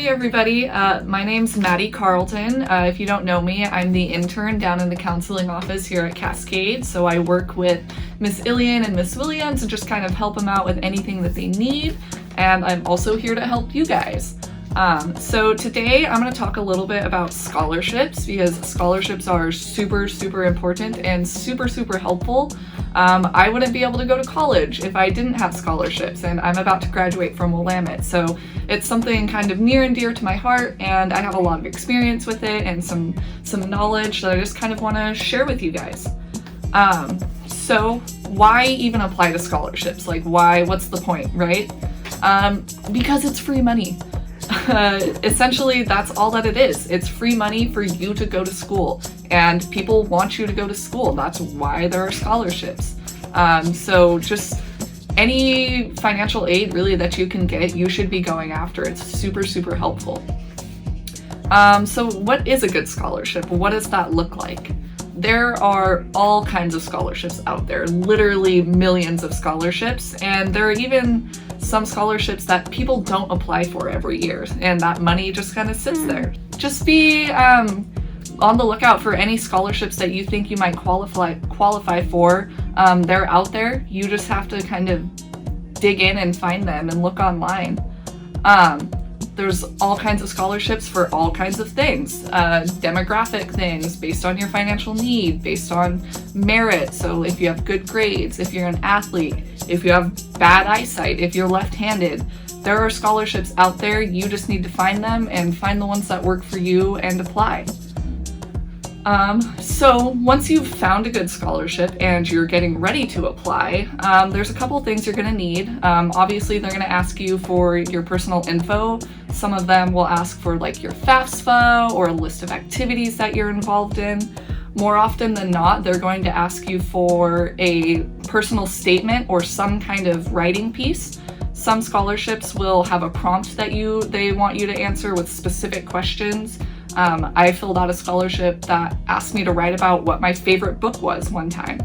Hey everybody, my name's Maddie Carlton. If you don't know me, I'm the intern down in the counseling office here at Cascade. So I work with Miss Iliyn and Miss Cwilliams and just kind of help them out with anything that they need. And I'm also here to help you guys. So today I'm going to talk a little bit about scholarships because scholarships are super important and super helpful. I wouldn't be able to go to college if I didn't have scholarships, and I'm about to graduate from Willamette, so it's something kind of near and dear to my heart, and I have a lot of experience with it and some knowledge that I just kind of want to share with you guys. So why even apply to scholarships? Like what's the point, right? Because it's free money. Essentially, that's all that it is. It's free money for you to go to school, and people want you to go to school. That's why there are scholarships. So just any financial aid really that you can get, you should be going after. It's super helpful. So what is a good scholarship? What does that look like? There are all kinds of scholarships out there, literally millions of scholarships, and there are even some scholarships that people don't apply for every year, and that money just kind of sits there. Just be on the lookout for any scholarships that you think you might qualify for. They're out there. You just have to kind of dig in and find them and look online. There's all kinds of scholarships for all kinds of things, demographic things, based on your financial need, based on merit. So if you have good grades, if you're an athlete, if you have bad eyesight, if you're left-handed, there are scholarships out there. You just need to find them and find the ones that work for you and apply. So once you've found a good scholarship and you're getting ready to apply, there's a couple things you're going to need. Obviously, they're going to ask you for your personal info. Some of them will ask for like your FAFSA or a list of activities that you're involved in. More often than not, they're going to ask you for a personal statement or some kind of writing piece. Some scholarships will have a prompt that they want you to answer with specific questions. I filled out a scholarship that asked me to write about what my favorite book was one time.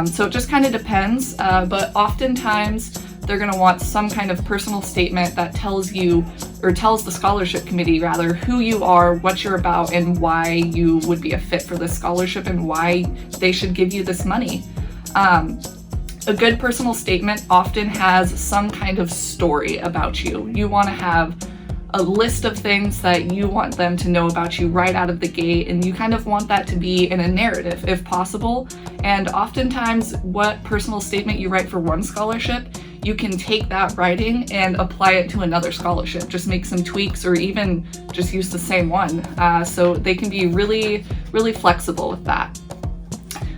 So it just kind of depends, but oftentimes they're going to want some kind of personal statement that tells you, or tells the scholarship committee rather, who you are, what you're about, and why you would be a fit for this scholarship and why they should give you this money. A good personal statement often has some kind of story about you. You want to have a list of things that you want them to know about you right out of the gate, and you kind of want that to be in a narrative if possible. And oftentimes what personal statement you write for one scholarship, you can take that writing and apply it to another scholarship. Just make some tweaks or even just use the same one. So they can be really flexible with that.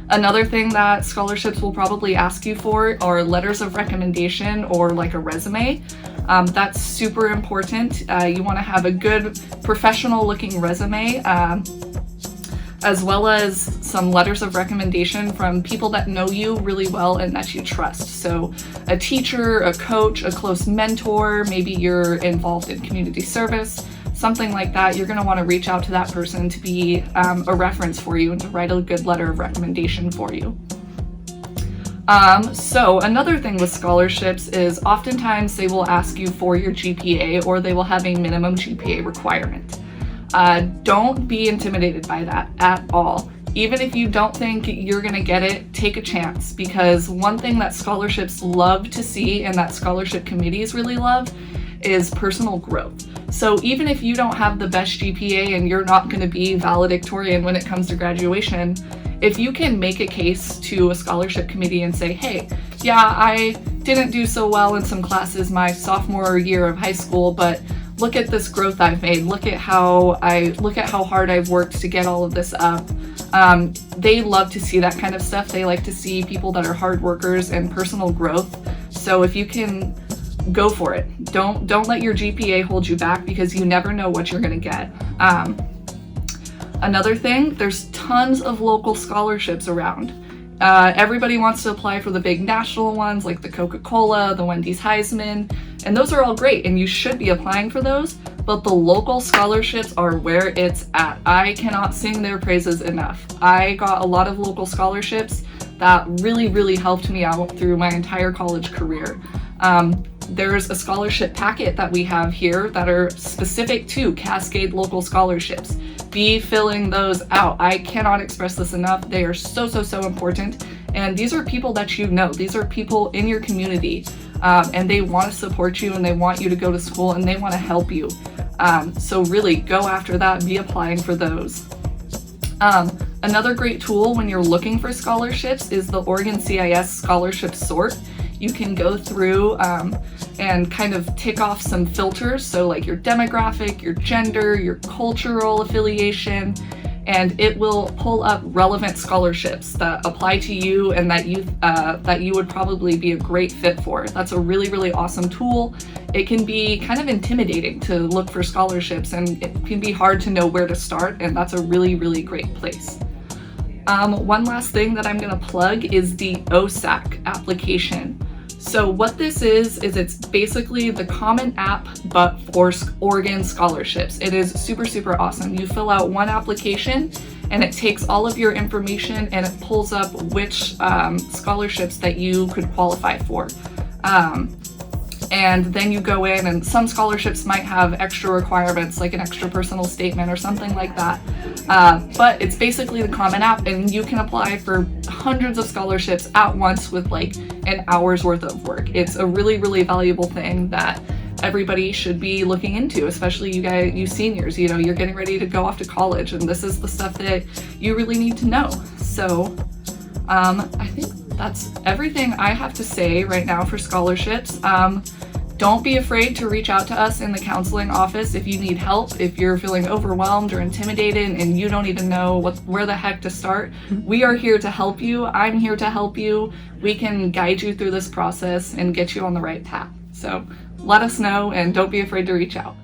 Another thing that scholarships will probably ask you for are letters of recommendation or like a resume. That's super important. You want to have a good professional looking resume, as well as some letters of recommendation from people that know you really well and that you trust. So a teacher, a coach, a close mentor, maybe you're involved in community service, something like that. You're going to want to reach out to that person to be a reference for you and to write a good letter of recommendation for you. So another thing with scholarships is oftentimes they will ask you for your GPA, or they will have a minimum GPA requirement. Don't be intimidated by that at all. Even if you don't think you're going to get it, take a chance, because one thing that scholarships love to see and that scholarship committees really love is personal growth. So even if you don't have the best GPA and you're not going to be valedictorian when it comes to graduation, if you can make a case to a scholarship committee and say, hey, yeah, I didn't do so well in some classes my sophomore year of high school, but look at this growth I've made. Look at how hard I've worked to get all of this up. They love to see that kind of stuff. They like to see people that are hard workers and personal growth. So if you can, go for it. Don't let your GPA hold you back, because you never know what you're going to get. Another thing, there's tons of local scholarships around. Everybody wants to apply for the big national ones like the Coca-Cola, the Wendy's Heisman, and those are all great and you should be applying for those, but the local scholarships are where it's at. I cannot sing their praises enough. I got a lot of local scholarships that really helped me out through my entire college career. There's a scholarship packet that we have here that are specific to Cascade local scholarships. Be filling those out. I cannot express this enough. They are so, so, so important. And these are people that you know. These are people in your community, and they want to support you, and they want you to go to school, and they want to help you. So really go after that, be applying for those. Another great tool when you're looking for scholarships is the Oregon CIS Scholarship Sort. You can go through and kind of tick off some filters, so like your demographic, your gender, your cultural affiliation, and it will pull up relevant scholarships that apply to you and that you would probably be a great fit for. That's a really, really awesome tool. It can be kind of intimidating to look for scholarships, and it can be hard to know where to start, and that's a really, really great place. One last thing that I'm going to plug is the OSAC application. So what this is it's basically the Common App but for Oregon scholarships. It is super, super awesome. You fill out one application and it takes all of your information and it pulls up which scholarships that you could qualify for. And then you go in, and some scholarships might have extra requirements like an extra personal statement or something like that. But it's basically the Common App, and you can apply for hundreds of scholarships at once with like an hour's worth of work. It's a really, really valuable thing that everybody should be looking into, especially you seniors. You know, you're getting ready to go off to college, and this is the stuff that you really need to know. So I think that's everything I have to say right now for scholarships. Don't be afraid to reach out to us in the counseling office if you need help, if you're feeling overwhelmed or intimidated and you don't even know where the heck to start. We are here to help you. I'm here to help you. We can guide you through this process and get you on the right path. So let us know, and don't be afraid to reach out.